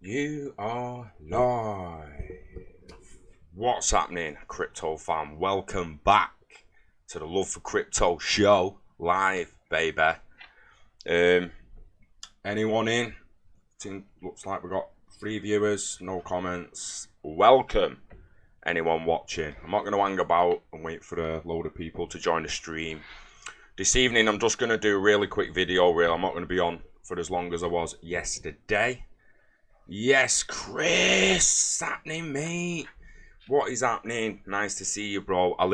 You are live. What's happening, crypto fam? Welcome back to the Love for Crypto show, live, baby. Anyone in? Looks like we got 3 viewers, no comments. Welcome, anyone watching. I'm not going to hang about and wait for a load of people to join the stream. This evening, I'm just going to do a really quick video. I'm not going to be on for as long as I was yesterday. Yes, Chris, happening, mate. What is happening? Nice to see you, bro. I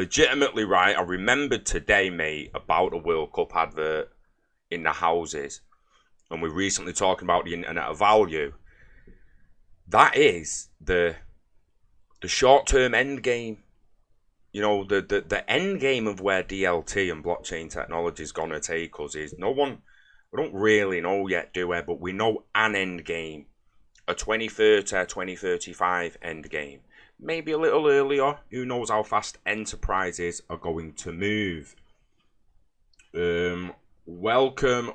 remembered today, mate, about a World Cup advert in the houses. And we're recently talking about the internet of value. That is the short-term end game. You know, the end game of where DLT and blockchain technology is going to take us is we don't really know yet, do we? But we know an end game. A 2030, 2035 end game. Maybe a little earlier. Who knows how fast enterprises are going to move. Welcome,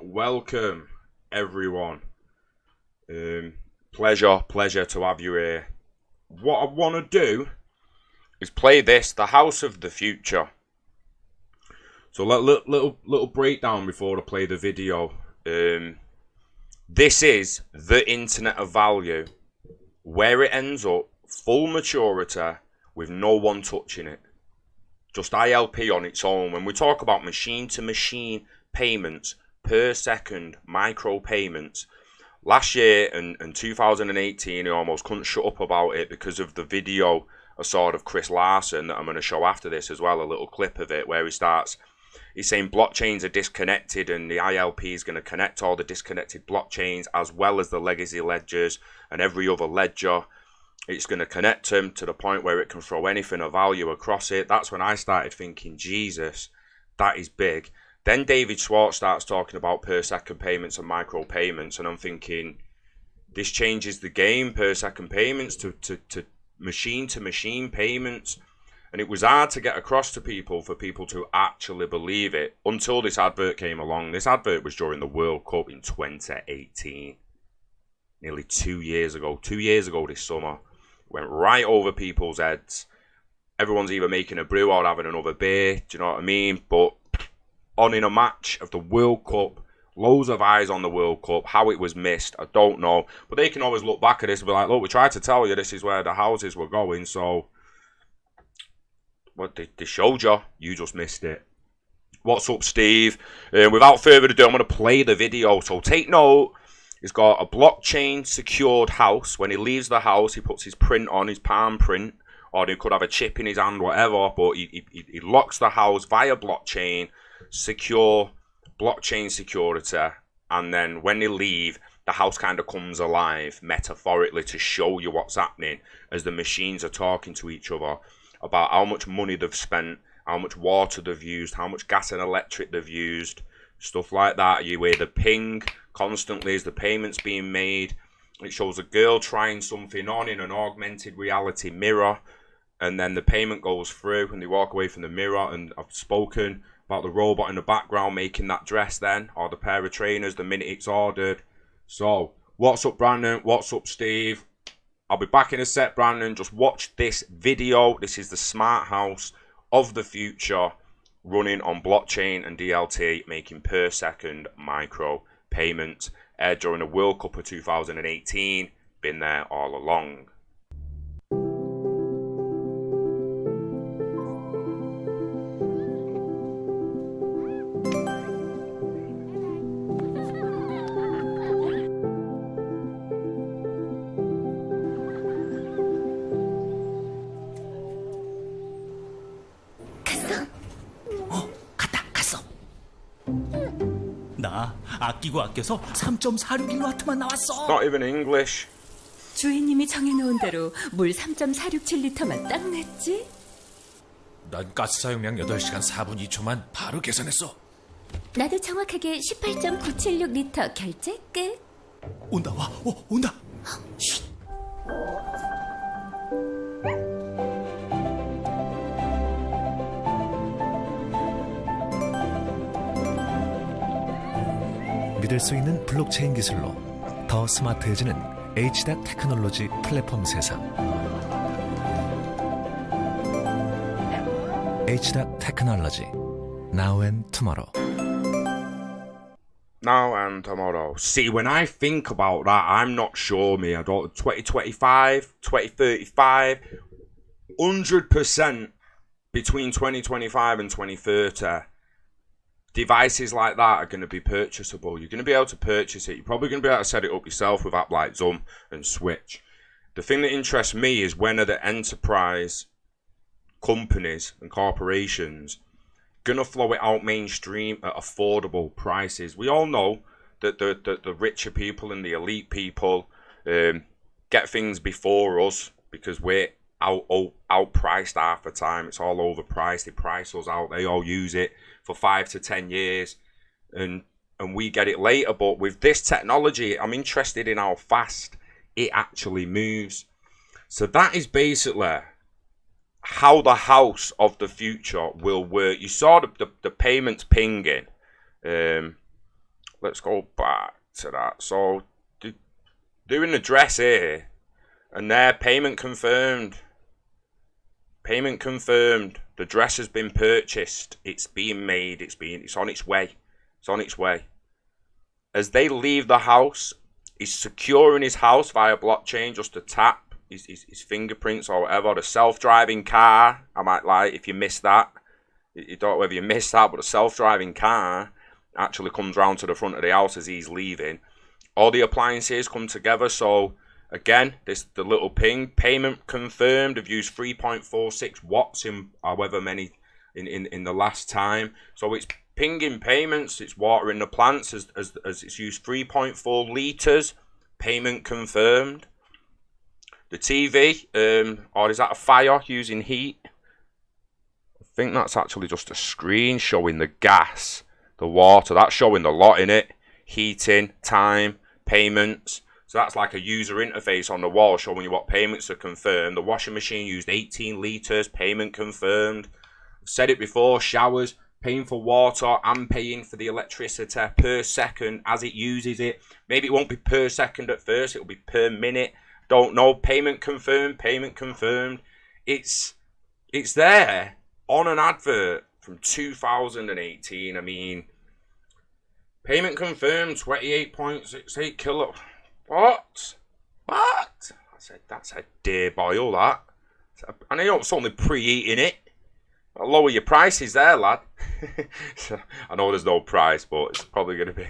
everyone. Pleasure to have you here. What I want to do is play this, The House of the Future. So little breakdown before I play the video. This is the internet of value, where it ends up, full maturity, with no one touching it. Just ILP on its own. When we talk about machine-to-machine payments per second, micro payments, last year and 2018, I almost couldn't shut up about it because of the video I saw of Chris Larson that I'm going to show after this as well, a little clip of it where he's saying blockchains are disconnected and the ILP is going to connect all the disconnected blockchains as well as the legacy ledgers and every other ledger. It's going to connect them to the point where it can throw anything of value across it. That's when I started thinking, Jesus, that is big. Then David Schwartz starts talking about per second payments and micro payments, and I'm thinking, this changes the game, per second payments to machine payments. And it was hard to get across to people for people to actually believe it until this advert came along. This advert was during the World Cup in 2018. Nearly 2 years ago. 2 years ago this summer. Went right over people's heads. Everyone's either making a brew or having another beer. Do you know what I mean? But on in a match of the World Cup, loads of eyes on the World Cup. How it was missed, I don't know. But they can always look back at this and be like, look, we tried to tell you this is where the houses were going, so what they showed you, you just missed it. What's up, Steve? Without further ado, I'm going to play the video. So take note, he's got a blockchain secured house. When he leaves the house, he puts his print on, his palm print, or he could have a chip in his hand, whatever, but he locks the house via blockchain, secure, blockchain security, and then when they leave, the house kind of comes alive, metaphorically, to show you what's happening as the machines are talking to each other about how much money they've spent, how much water they've used, how much gas and electric they've used, stuff like that. You hear the ping constantly as the payments being made. It shows a girl trying something on in an augmented reality mirror, and then the payment goes through and they walk away from the mirror. And I've spoken about the robot in the background making that dress then, or the pair of trainers the minute it's ordered. So what's up, Brandon? What's up, Steve? I'll be back in a sec, Brandon. Just watch this video. This is the smart house of the future running on blockchain and DLT, making per second micro payments. Aired during the World Cup of 2018. Been there all along. 나 아끼고 아껴서 3.461W만 나왔어. Not even English. 주인님이 정해놓은 대로 물 3.467리터만 딱 냈지? 난 가스 사용량 8시간 4분 2초만 바로 계산했어. 나도 정확하게 18.976리터 결제 끝. 온다, 온다. 믿을 수 있는 블록체인 기술로 더 스마트해지는 HDAC 테크놀로지 플랫폼 세상. HDAC 테크놀로지 Now and Tomorrow. Now and tomorrow. See, when I think about that, I'm not sure, me. I don't. 2025, 2035, 100% between 2025 and 2030. Devices like that are going to be purchasable. You're going to be able to purchase it. You're probably going to be able to set it up yourself with apps like Zoom and Switch. The thing that interests me is when are the enterprise companies and corporations going to flow it out mainstream at affordable prices? We all know that the richer people and the elite people get things before us because we're outpriced half the time. It's all overpriced. They price us out. They all use it for 5 to 10 years and we get it later. But with this technology, I'm interested in how fast it actually moves. So that is basically how the house of the future will work. You saw the payments pinging. Let's go back to that. So doing the dress here and there, payment confirmed. Payment confirmed. The dress has been purchased. It's being made. It's on its way. It's on its way. As they leave the house, he's securing his house via blockchain, just to tap his fingerprints or whatever. The self-driving car, I might lie if you missed that. You don't know whether you missed that, but the self-driving car actually comes round to the front of the house as he's leaving. All the appliances come together. So again, the little ping, payment confirmed. Have used 3.46 watts in however many in the last time. So it's pinging payments. It's watering the plants as it's used 3.4 litres. Payment confirmed. The TV, or is that a fire using heat? I think that's actually just a screen showing the gas, the water. That's showing the lot in it. Heating, time, payments. So that's like a user interface on the wall showing you what payments are confirmed. The washing machine used 18 litres, payment confirmed. I've said it before, showers, paying for water and paying for the electricity per second as it uses it. Maybe it won't be per second at first, it'll be per minute. Don't know. Payment confirmed, payment confirmed. It's there on an advert from 2018. I mean, payment confirmed, 28.68 kilo. What? I said, that's a dear boil, that. And I know it's only preheating it. I'll lower your prices there, lad. So, I know there's no price, but it's probably going to be...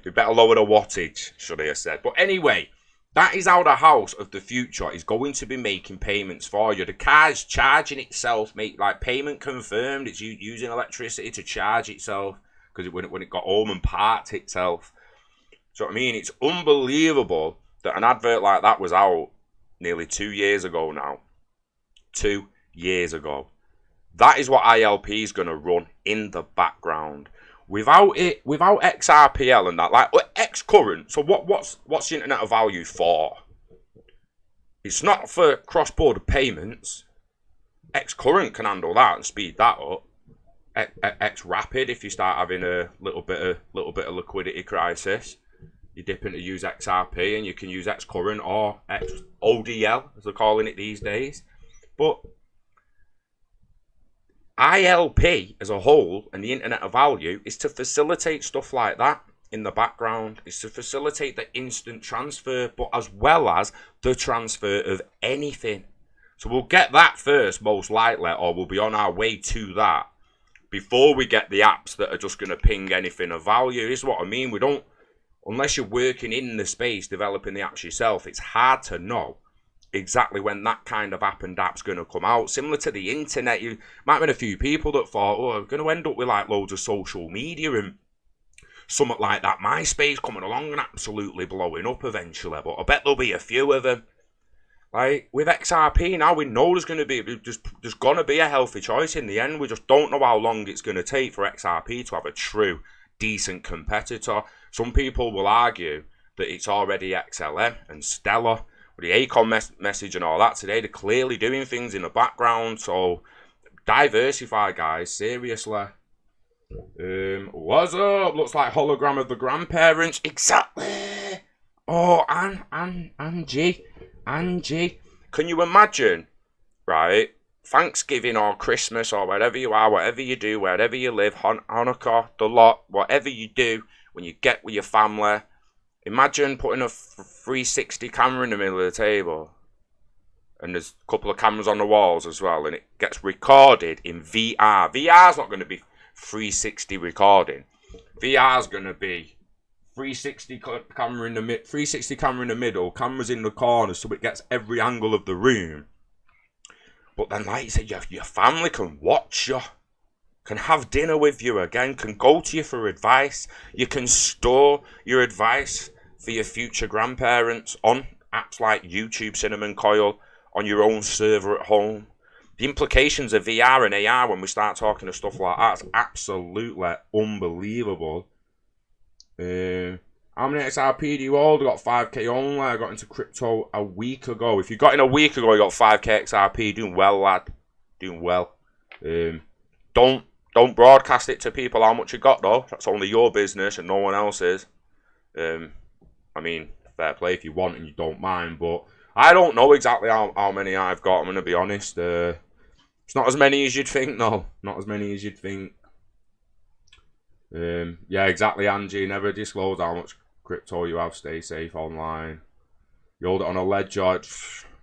You better lower the wattage, should I have said. But anyway, that is how the house of the future is going to be making payments for you. The car is charging itself, like payment confirmed. It's using electricity to charge itself because when it got home and parked itself. So what I mean, it's unbelievable that an advert like that was out nearly 2 years ago now. 2 years ago. That is what ILP is going to run in the background. Without XRPL and that, like Xcurrent. So what's the Internet of Value for? It's not for cross-border payments. Xcurrent can handle that and speed that up. Xrapid, if you start having a little bit of liquidity crisis, you dip into use XRP and you can use Xcurrent or ODL as they're calling it these days. But ILP as a whole and the Internet of Value is to facilitate stuff like that in the background. It's to facilitate the instant transfer, but as well as the transfer of anything. So we'll get that first, most likely, or we'll be on our way to that before we get the apps that are just going to ping anything of value. This is what I mean. We don't, unless you're working in the space developing the apps yourself, it's hard to know exactly when that kind of app and app's going to come out. Similar to the internet, you might have been a few people that thought, oh, I'm going to end up with like loads of social media and something like that. MySpace coming along and absolutely blowing up eventually, but I bet there'll be a few of them. Like with XRP now, we know there's going to be a healthy choice in the end. We just don't know how long it's going to take for XRP to have a true decent competitor. Some people will argue that it's already XLM and Stellar. The ACOM message and all that today, they're clearly doing things in the background. So diversify, guys, seriously. What's up? Looks like hologram of the grandparents. Exactly. Oh, Angie, can you imagine, right? Thanksgiving or Christmas or wherever you are, whatever you do, wherever you live, Hanukkah, the lot, whatever you do, when you get with your family, imagine putting a 360 camera in the middle of the table. And there's a couple of cameras on the walls as well, and it gets recorded in VR. VR's not going to be 360 recording. VR's going to be 360 camera in the 360 camera in the middle, cameras in the corners, so it gets every angle of the room. But then, like you said, your family can watch you, can have dinner with you again, can go to you for advice. You can store your advice for your future grandparents on apps like YouTube, Cinnamon Coil, on your own server at home. The implications of VR and AR when we start talking of stuff like that is absolutely unbelievable. How many XRP do you hold? I got 5k only. I got into crypto a week ago. If you got in a week ago, you got 5k XRP. Doing well, lad. Doing well. Don't broadcast it to people how much you got, though. That's only your business and no one else's. I mean, fair play if you want and you don't mind, but I don't know exactly how many I've got. I'm going to be honest. It's not as many as you'd think, no. Not as many as you'd think. Yeah, exactly, Angie. Never disclose how much crypto you have. Stay safe online. You hold it on a ledger.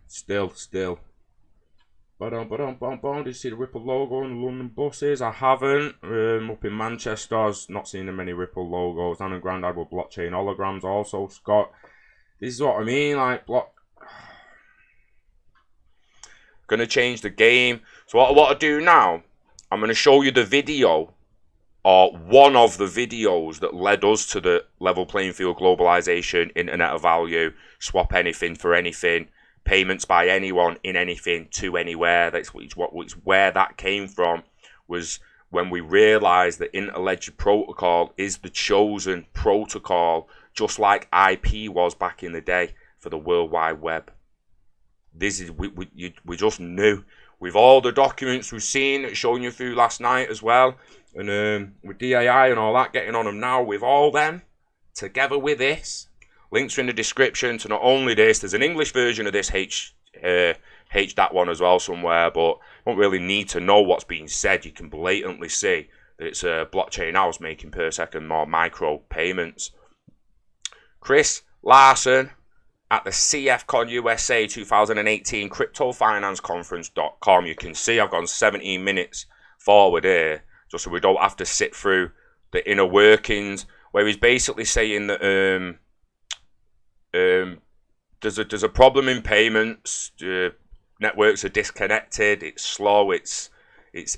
Still. Did you see the Ripple logo on the London buses? I haven't. Up in Manchester, I was not seeing many Ripple logos. Dan and Grandad with blockchain holograms also, Scott. This is what I mean, like, Gonna change the game. So what I want to do now, I'm going to show you the video, or one of the videos that led us to the level playing field, globalization, internet of value, swap anything for anything, payments by anyone in anything to anywhere. That's where that came from, was when we realized that Interledger Protocol is the chosen protocol, just like IP was back in the day for the World Wide Web. This is we just knew, with all the documents we've seen, showing you through last night as well, and with DAI and all that, getting on them now, with all them together with this, links are in the description to not only this. There's an English version of this that one as well somewhere, but don't really need to know what's being said. You can blatantly see that it's a blockchain house making per second more micro payments. Chris Larson at the CFCon USA 2018 CryptoFinanceConference.com. You can see I've gone 17 minutes forward here, just so we don't have to sit through the inner workings, where he's basically saying that there's a problem in payments. Networks are disconnected. It's slow. It's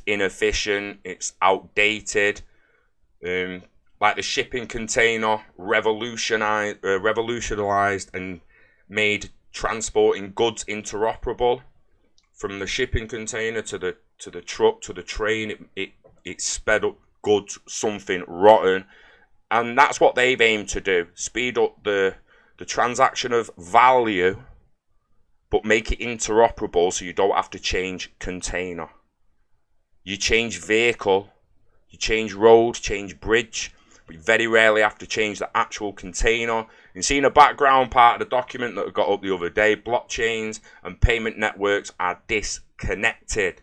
inefficient. It's outdated. Like the shipping container revolutionized and made transporting goods interoperable. From the shipping container to the truck to the train, it sped up goods, something rotten, and that's what they've aimed to do: speed up the transaction of value, but make it interoperable, so you don't have to change container. You change vehicle, you change road, change bridge, but you very rarely have to change the actual container. You see in the background part of the document that I got up the other day, blockchains and payment networks are disconnected.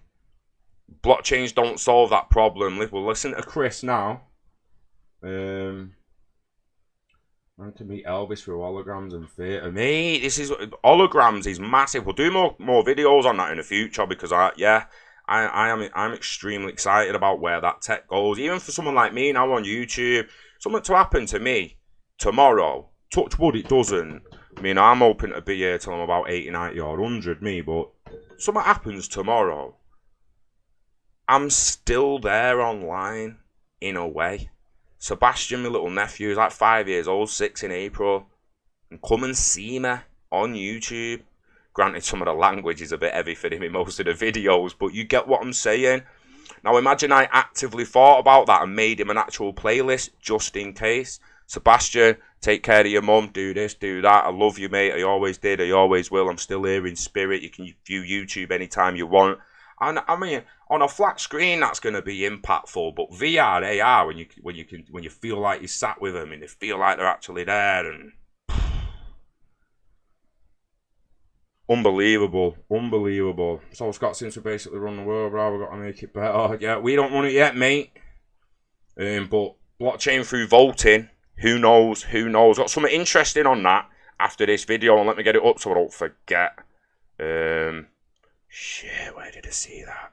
Blockchains don't solve that problem. We'll listen to Chris now. Man can meet Elvis through holograms and theatre. Mate, this is holograms is massive. We'll do more videos on that in the future, because I'm extremely excited about where that tech goes. Even for someone like me now on YouTube, something to happen to me tomorrow. Touch wood, it doesn't. I mean, I'm hoping to be here till I'm about 80, 90 or 100, me, but something happens tomorrow, I'm still there online, in a way. Sebastian, my little nephew, is like 5 years old, 6 in April, and come and see me on YouTube. Granted, some of the language is a bit heavy for him in most of the videos, but you get what I'm saying. Now, imagine I actively thought about that and made him an actual playlist just in case. Sebastian, take care of your mum, do this, do that. I love you, mate. I always did, I always will. I'm still here in spirit. You can view YouTube anytime you want. And I mean, on a flat screen, that's going to be impactful. But VR, AR, when you feel like you sat with them and you feel like they're actually there, and Unbelievable. So, Scott, since we basically run the world, bro, we've got to make it better. Yeah, we don't run it yet, mate. But blockchain through voting, who knows? Got something interesting on that after this video, and let me get it up so I don't forget. Shit, where did I see that?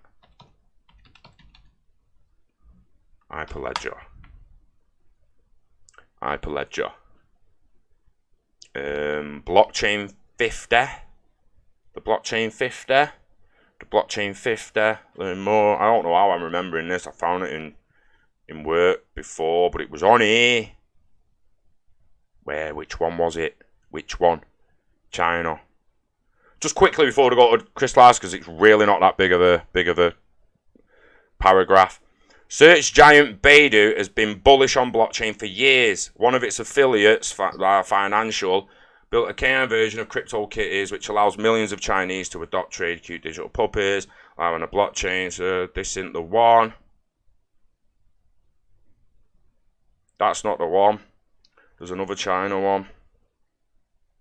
Hyperledger. Blockchain 50. The blockchain 50. Learn more. I don't know how I'm remembering this. I found it in work before, but it was on here. Which one was it? China. Just quickly before we go to Chris Lars, because it's really not that big of a paragraph. Search giant Baidu has been bullish on blockchain for years. One of its affiliates, Financial, built a KM version of CryptoKitties, which allows millions of Chinese to adopt trade cute digital puppies, allowing a blockchain. So this isn't the one. That's not the one. There's another China one.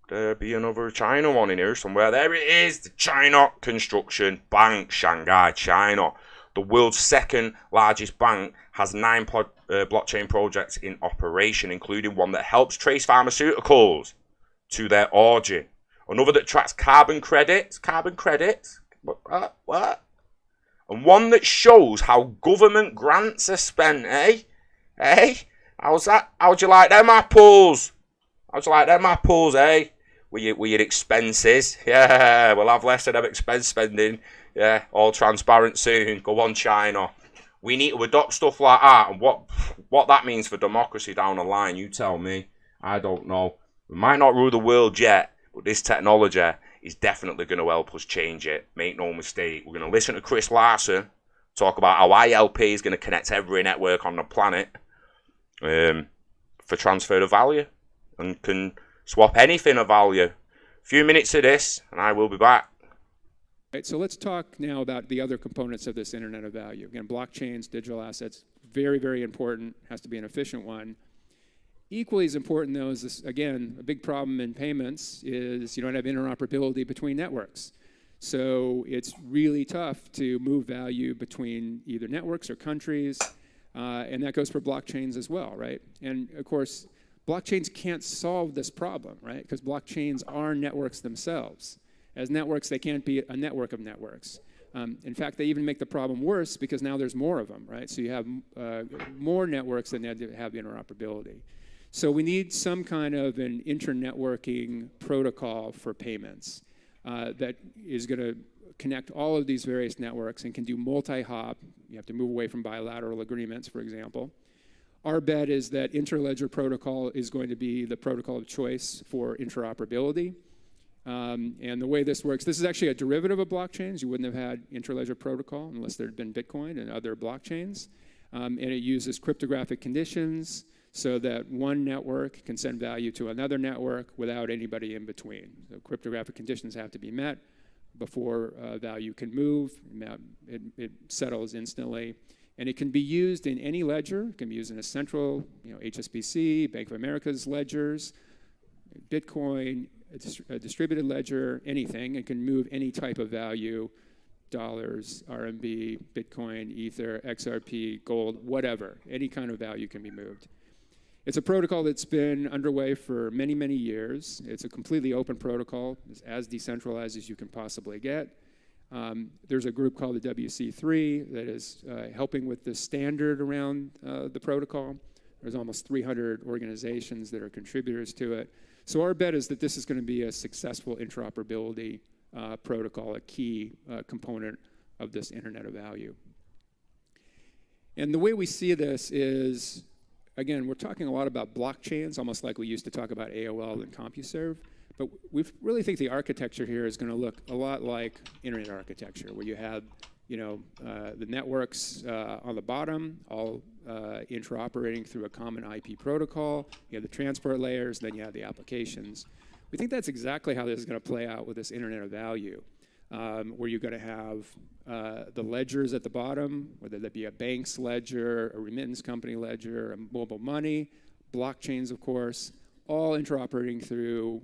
There be another China one in here somewhere. There it is. The China Construction Bank, Shanghai, China. The world's second largest bank has 9 blockchain projects in operation, including one that helps trace pharmaceuticals to their origin. Another that tracks carbon credits. What? And one that shows how government grants are spent, eh? How's that? How'd you like them apples, eh? With your expenses? Yeah, we'll have less of them expense spending. Yeah, all transparent soon. Go on, China. We need to adopt stuff like that. And what that means for democracy down the line, you tell me. I don't know. We might not rule the world yet, but this technology is definitely going to help us change it. Make no mistake. We're going to listen to Chris Larsen talk about how ILP is going to connect every network on the planet for transfer of value and can swap anything of value. A few minutes of this, and I will be back. Right, so let's talk now about the other components of this Internet of Value. Again, blockchains, digital assets, very, very important, has to be an efficient one. Equally as important, though, is this, again, a big problem in payments is you don't have interoperability between networks. So it's really tough to move value between either networks or countries, and that goes for blockchains as well, right? And of course, blockchains can't solve this problem, right? Because blockchains are networks themselves. As networks, they can't be a network of networks. In fact, they even make the problem worse because now there's more of them, right? So you have more networks than have interoperability. So we need some kind of an internetworking protocol for payments that is going to connect all of these various networks and can do multi-hop. You have to move away from bilateral agreements, for example. Our bet is that Interledger Protocol is going to be the protocol of choice for interoperability. And the way this works, this is actually a derivative of blockchains. You wouldn't have had Interledger Protocol unless there had been Bitcoin and other blockchains. And it uses cryptographic conditions so that one network can send value to another network without anybody in between. So cryptographic conditions have to be met before value can move. It settles instantly. And it can be used in any ledger. It can be used in a central, HSBC, Bank of America's ledgers, Bitcoin, a distributed ledger, anything. It can move any type of value, dollars, RMB, Bitcoin, Ether, XRP, gold, whatever. Any kind of value can be moved. It's a protocol that's been underway for many, many years. It's a completely open protocol. It's as decentralized as you can possibly get. There's a group called the WC3 that is helping with the standard around the protocol. There's almost 300 organizations that are contributors to it. So our bet is that this is going to be a successful interoperability protocol, a key component of this Internet of Value. And the way we see this is, again, we're talking a lot about blockchains, almost like we used to talk about AOL and CompuServe. But we really think the architecture here is going to look a lot like Internet architecture, where you have the networks on the bottom, all interoperating through a common IP protocol. You have the transport layers, then you have the applications. We think that's exactly how this is going to play out with this Internet of Value, where you're going to have the ledgers at the bottom, whether that be a bank's ledger, a remittance company ledger, a mobile money, blockchains, of course, all interoperating through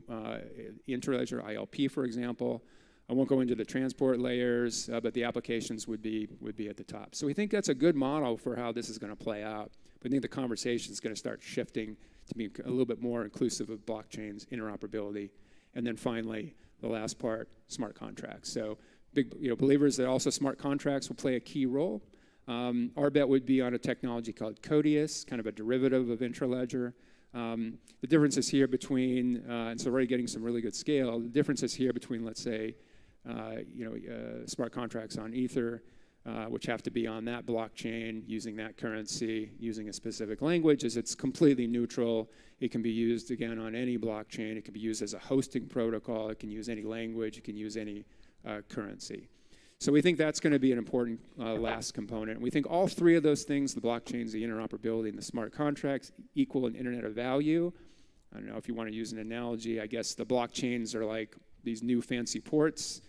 Interledger ILP, for example. I won't go into the transport layers, but the applications would be at the top. So we think that's a good model for how this is going to play out. We think the conversation is going to start shifting to be a little bit more inclusive of blockchains, interoperability, and then finally, the last part, smart contracts. So big believers that also smart contracts will play a key role. Our bet would be on a technology called Codius, kind of a derivative of Intraledger. The differences here between, and so already getting some really good scale, the differences here between, let's say, smart contracts on Ether, which have to be on that blockchain, using that currency, using a specific language, is it's completely neutral. It can be used, again, on any blockchain. It can be used as a hosting protocol. It can use any language. It can use any currency. So we think that's going to be an important last component. We think all three of those things, the blockchains, the interoperability, and the smart contracts, equal an internet of value. I don't know if you want to use an analogy. I guess the blockchains are like these new fancy ports.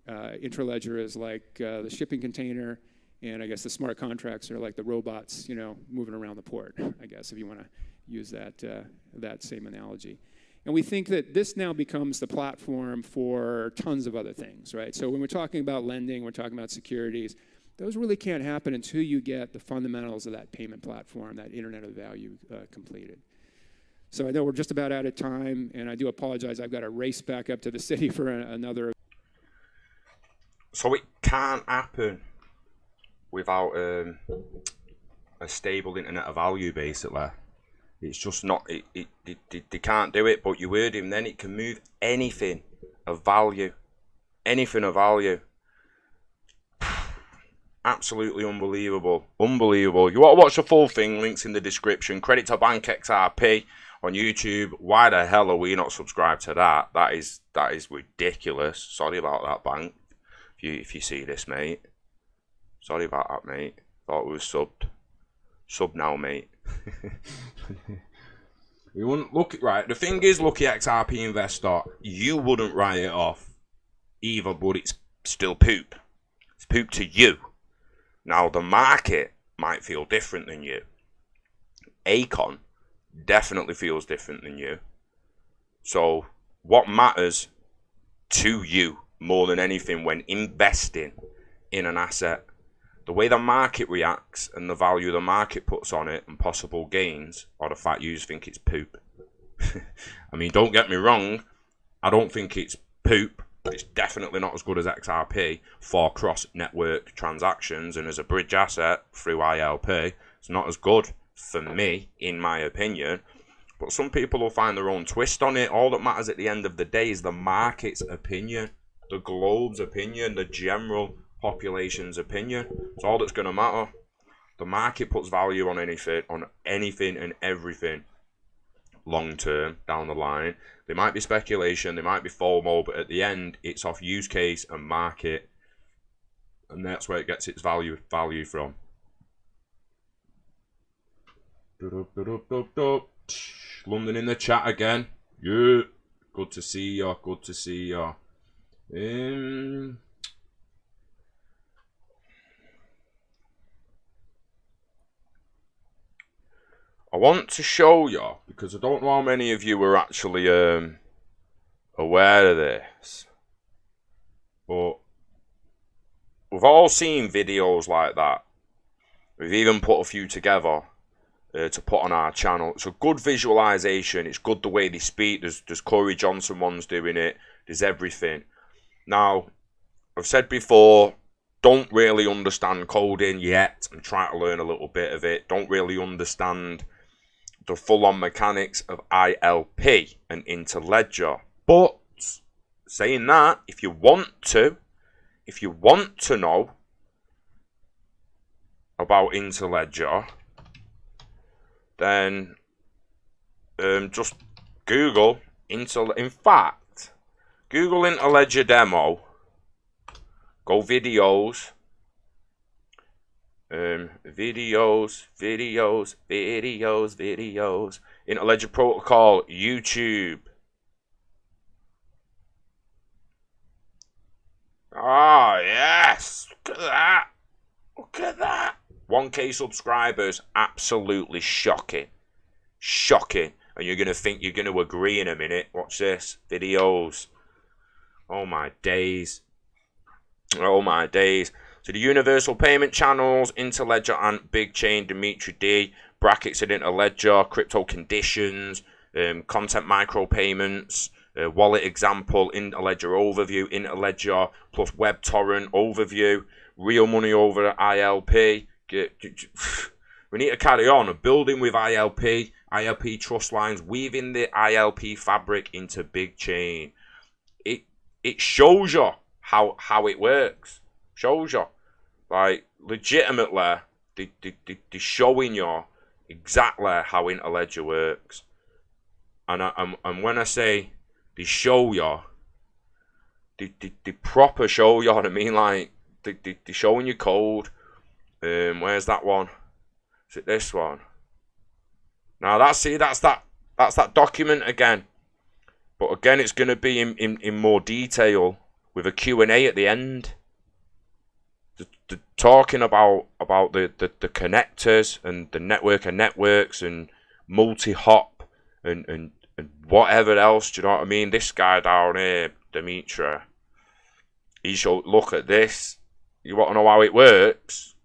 Intraledger is like the shipping container. And I guess the smart contracts are like the robots, moving around the port, I guess, if you want to use that same analogy. And we think that this now becomes the platform for tons of other things, right? So when we're talking about lending, we're talking about securities, those really can't happen until you get the fundamentals of that payment platform, that internet of value completed. So I know we're just about out of time, and I do apologize. I've got to race back up to the city for another. So it can't happen without a stable internet of value, basically. It's just not, they can't do it, but you heard him then, it can move anything of value. Anything of value. Absolutely unbelievable. Unbelievable. You want to watch the full thing, links in the description. Credit to Bank XRP on YouTube. Why the hell are we not subscribed to that? That is ridiculous. Sorry about that, Bank. If you see this, mate. Sorry about that, mate. Thought we were subbed. Sub now, mate. You wouldn't look it right. The thing is, Lucky XRP investor, you wouldn't write it off either, but it's still poop. It's poop to you. Now the market might feel different than you. Acon definitely feels different than you. So what matters to you more than anything when investing in an asset? The way the market reacts and the value the market puts on it and possible gains, or the fact you just think it's poop. I mean, don't get me wrong, I don't think it's poop, but it's definitely not as good as XRP for cross-network transactions, and as a bridge asset through ILP, it's not as good for me, in my opinion. But some people will find their own twist on it. All that matters at the end of the day is the market's opinion, the globe's opinion, the general population's opinion. It's all that's going to matter. The market puts value on anything and everything long term down the line. There might be speculation, there might be FOMO, but at the end it's off use case and market, and that's where it gets its value from. London in the chat again. Yeah, good to see you. Good to see you. I want to show you, because I don't know how many of you were actually aware of this, but we've all seen videos like that. We've even put a few together to put on our channel. It's a good visualization. It's good the way they speak. There's Corey Johnson ones doing it. There's everything. Now, I've said before, don't really understand coding yet. I'm trying to learn a little bit of it. Don't really understand the full-on mechanics of ILP and Interledger. But saying that, if you want to know about Interledger, then just Google in fact, Google Interledger demo, go videos, videos, Interledger protocol, YouTube. Ah, yes, look at that, look at that. 1K subscribers, absolutely shocking. Shocking. And you're going to think you're going to agree in a minute. Watch this. Videos. Oh my days. Oh my days. So the universal payment channels, Interledger and BigChain, Dimitri D, brackets in Interledger, crypto conditions, content micropayments, wallet example, Interledger overview, Interledger plus WebTorrent overview, real money over ILP. We need to carry on building with ILP trust lines, weaving the ILP fabric into BigChain. It shows you how it works. Shows you, like, legitimately, they're showing you exactly how Interledger works. And when I say they show you, they proper show you what I mean. Like, they're showing you code. Where's that one? Is it this one? Now that's that document again. But again, it's going to be in more detail with a Q&A at the end. The talking about the connectors and the network of networks and multi-hop and whatever else. Do you know what I mean? This guy down here, Dimitri, he showed, look at this. You want to know how it works?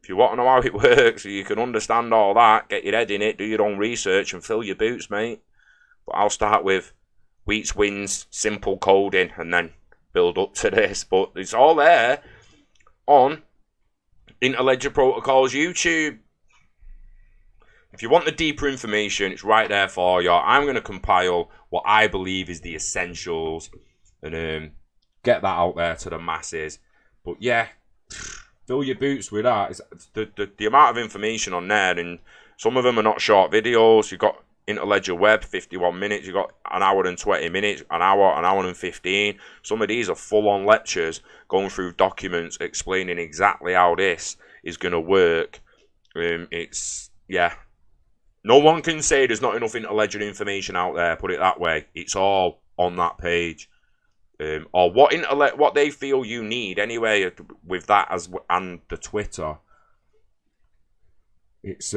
If you want to know how it works, so you can understand all that, get your head in it, do your own research and fill your boots, mate. But I'll start with Wheats Wins, simple coding, and then build up to this. But it's all there on Interledger Protocols YouTube. If you want the deeper information, it's right there for you. I'm going to compile what I believe is the essentials and get that out there to the masses. But yeah, fill your boots with that. It's the amount of information on there, and some of them are not short videos. You've got Interledger Web, 51 minutes. You've got an hour and 20 minutes, an hour and 15. Some of these are full-on lectures going through documents explaining exactly how this is going to work. Yeah. No one can say there's not enough Interledger information out there, put it that way. It's all on that page. Or what they feel you need anyway with that and the Twitter. It's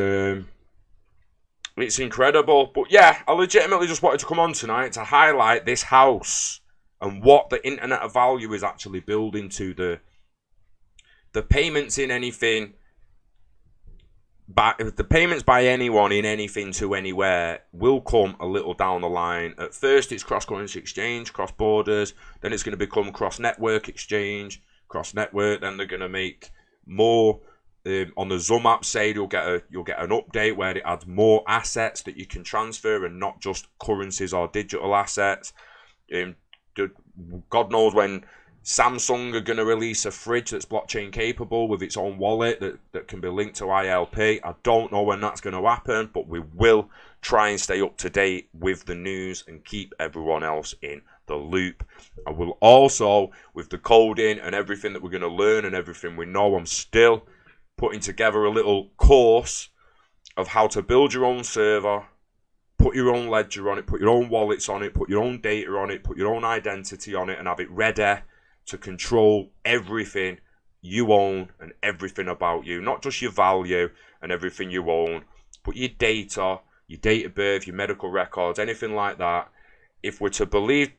incredible. But yeah, I legitimately just wanted to come on tonight to highlight this house and what the Internet of Value is actually building to. The payments in anything, the payments by anyone in anything to anywhere will come a little down the line. At first it's cross-currency exchange, cross borders, then it's going to become cross-network exchange, cross-network, then they're going to make more. On the Zoom app side, you'll get an update where it adds more assets that you can transfer and not just currencies or digital assets. God knows when Samsung are going to release a fridge that's blockchain capable with its own wallet that can be linked to ILP. I don't know when that's going to happen, but we will try and stay up to date with the news and keep everyone else in the loop. I will also, with the coding and everything that we're going to learn and everything we know, I'm still putting together a little course of how to build your own server, put your own ledger on it, put your own wallets on it, put your own data on it, put your own identity on it, and have it ready to control everything you own and everything about you. Not just your value and everything you own, but your data, your date of birth, your medical records, anything like that. If we're to believe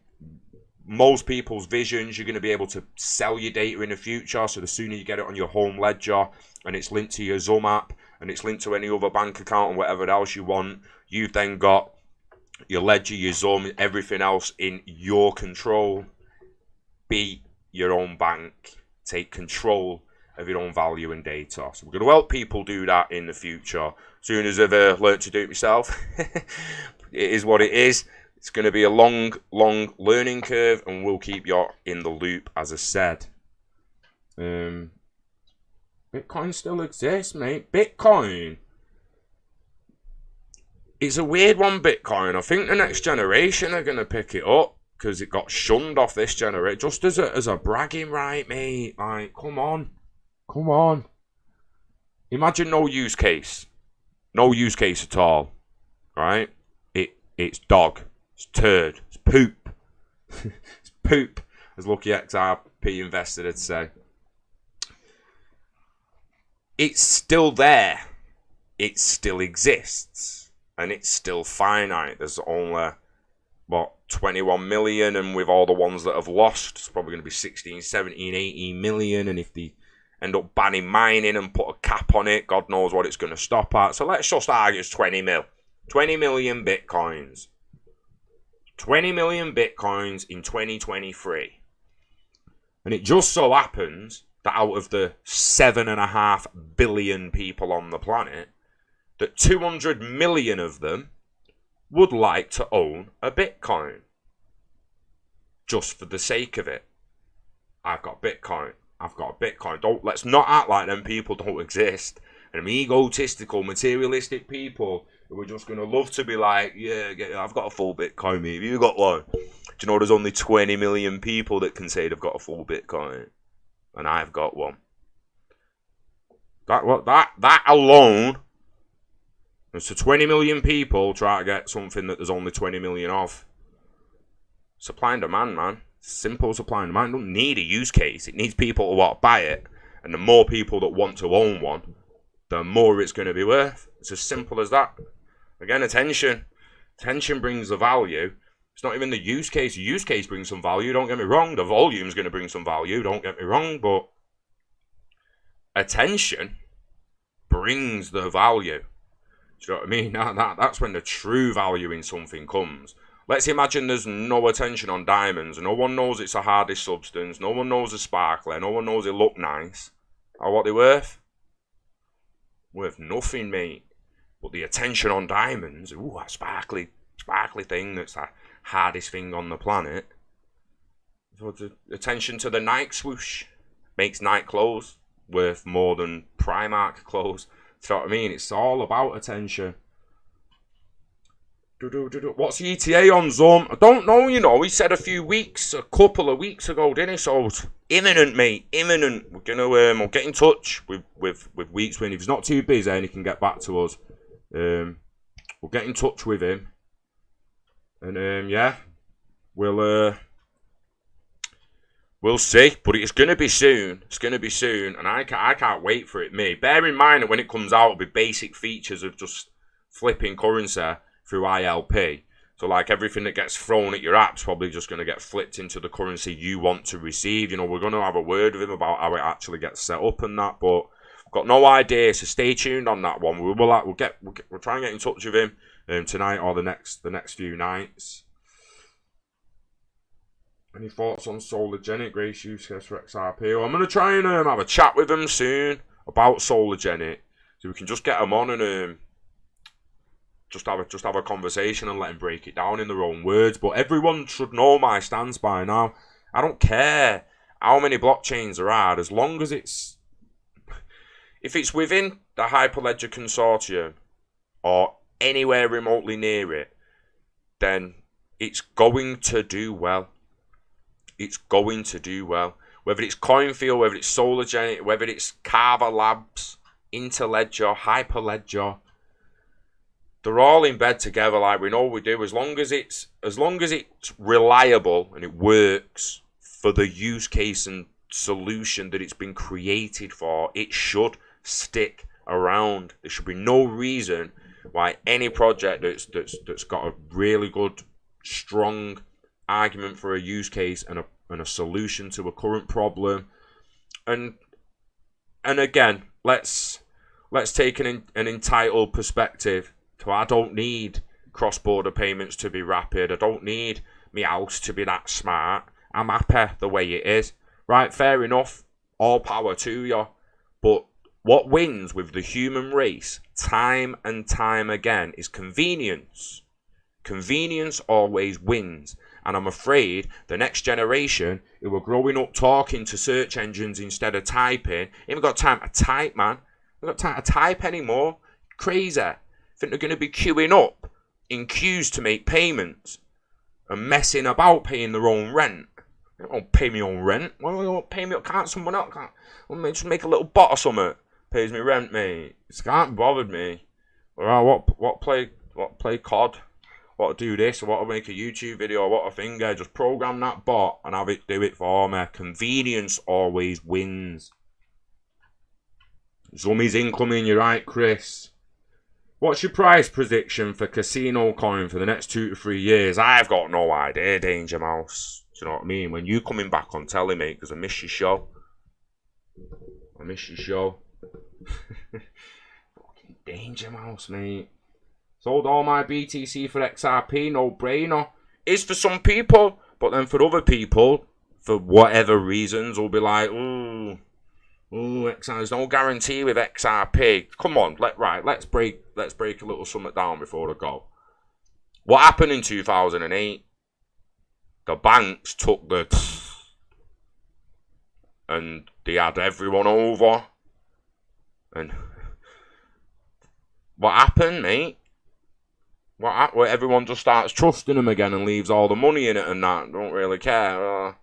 most people's visions, you're going to be able to sell your data in the future. So the sooner you get it on your home ledger and it's linked to your Zoom app and it's linked to any other bank account and whatever else you want, you've then got your ledger, your Zoom, everything else in your control. Be your own bank. Take control of your own value and data. So we're going to help people do that in the future. As soon as I've learned to do it myself, it is what it is. It's going to be a long learning curve, and we'll keep you in the loop, as I said. Bitcoin still exists, mate. Bitcoin. It's a weird one, Bitcoin. I think the next generation are going to pick it up because it got shunned off this generation. Just as a bragging right, mate. Like, come on. Come on. Imagine no use case. No use case at all. Right? It's dog. It's turd. It's poop. It's poop, as Lucky XRP investor would say. It's still there. It still exists. And it's still finite. There's only, 21 million, and with all the ones that have lost, it's probably going to be 16, 17, 18 million. And if they end up banning mining and put a cap on it, God knows what it's going to stop at. So let's just argue it's 20 mil. 20 million bitcoins. 20 million bitcoins in 2023. And it just so happens that out of the 7.5 billion people on the planet, that 200 million of them would like to own a Bitcoin. Just for the sake of it. I've got Bitcoin. I've got a Bitcoin. Let's not act like them people don't exist. And them egotistical, materialistic people who are just going to love to be like, yeah, I've got a full Bitcoin, maybe you got one. Do you know there's only 20 million people that can say they've got a full Bitcoin? And I've got one. That alone, so 20 million people try to get something that there's only 20 million of. Supply and demand, man. Simple supply and demand. It don't need a use case. It needs people to want to buy it. And the more people that want to own one, the more it's going to be worth. It's as simple as that. Again, attention. Attention brings the value. It's not even the use case. The use case brings some value, don't get me wrong. The volume's going to bring some value, don't get me wrong. But attention brings the value. Do you know what I mean? That's when the true value in something comes. Let's imagine there's no attention on diamonds. No one knows it's a hardest substance. No one knows it's sparkler. No one knows it look nice. Or what they worth? Worth nothing, mate. But the attention on diamonds, ooh, that sparkly thing that's the hardest thing on the planet. So the attention to the Nike swoosh makes Nike clothes worth more than Primark clothes. Do you know what I mean? It's all about attention. What's the ETA on Zum? I don't know, you know. He said a couple of weeks ago, didn't he? So it's imminent, mate. Imminent. We're gonna we'll get in touch with Weeks when if he's not too busy and he can get back to us. We'll get in touch with him. And yeah. We'll see. But it's gonna be soon. It's gonna be soon. And I can't wait for it, mate. Bear in mind that when it comes out, it'll be basic features of just flipping currency through ILP. So like everything that gets thrown at your app's probably just going to get flipped into the currency you want to receive. You know, we're going to have a word with him about how it actually gets set up and that, but I've got no idea, so stay tuned on that one. We'll try and get in touch with him tonight or the next few nights. Any thoughts on Solargenic, Grace use case for XRP? Well, I'm going to try and have a chat with him soon about Solargenic, so we can just get him on and just have a conversation and let them break it down in their own words. But everyone should know my stance by now. I don't care how many blockchains there are, as long as if it's within the Hyperledger Consortium or anywhere remotely near it, then it's going to do well. It's going to do well. Whether it's Coinfield, whether it's Solargenic, whether it's Carver Labs, Interledger, Hyperledger, they're all in bed together like we know we do. As long as it's reliable and it works for the use case and solution that it's been created for, it should stick around. There should be no reason why any project that's got a really good, strong argument for a use case and a solution to a current problem, and again, let's take an entitled perspective. So I don't need cross-border payments to be rapid. I don't need my house to be that smart. I'm happy the way it is. Right, fair enough. All power to you. But what wins with the human race time and time again is convenience. Convenience always wins. And I'm afraid the next generation who are growing up talking to search engines instead of typing, ain't got time to type, man. They've got time to type anymore. Crazy. Think they're going to be queuing up in queues to make payments and messing about paying their own rent. I don't pay me own rent. Well, I don't pay me. Can't someone else? Well, just make a little bot or something. Pays me rent, mate. It can't be bothered me. Alright, what play COD? What to do this? Or what to make a YouTube video? Or what a thing? Just program that bot and have it do it for me. Convenience always wins. Zummy's incoming. You're right, Chris. What's your price prediction for Casino Coin for the next 2 to 3 years? I've got no idea, Danger Mouse. Do you know what I mean? When you coming back on telly, mate, because I miss your show. Fucking Danger Mouse, mate. Sold all my BTC for XRP, no brainer. Is for some people, but then for other people, for whatever reasons, will be like, ooh, XR, there's no guarantee with XRP. Come on, let's break a little something down before I go. What happened in 2008? The banks took and they had everyone over. And what happened, mate? What everyone just starts trusting them again and leaves all the money in it and that. Don't really care.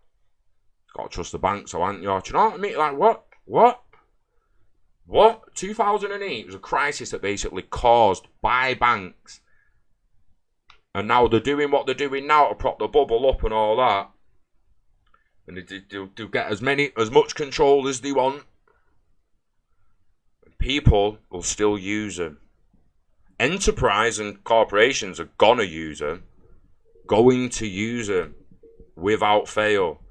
Gotta trust the banks, so aren't you? Do you know what I mean? Like, what? 2008 was a crisis that basically caused by banks. And now they're doing what they're doing now to prop the bubble up and all that. And they'll get as much control as they want. People will still use them. Enterprise and corporations are going to use them without fail.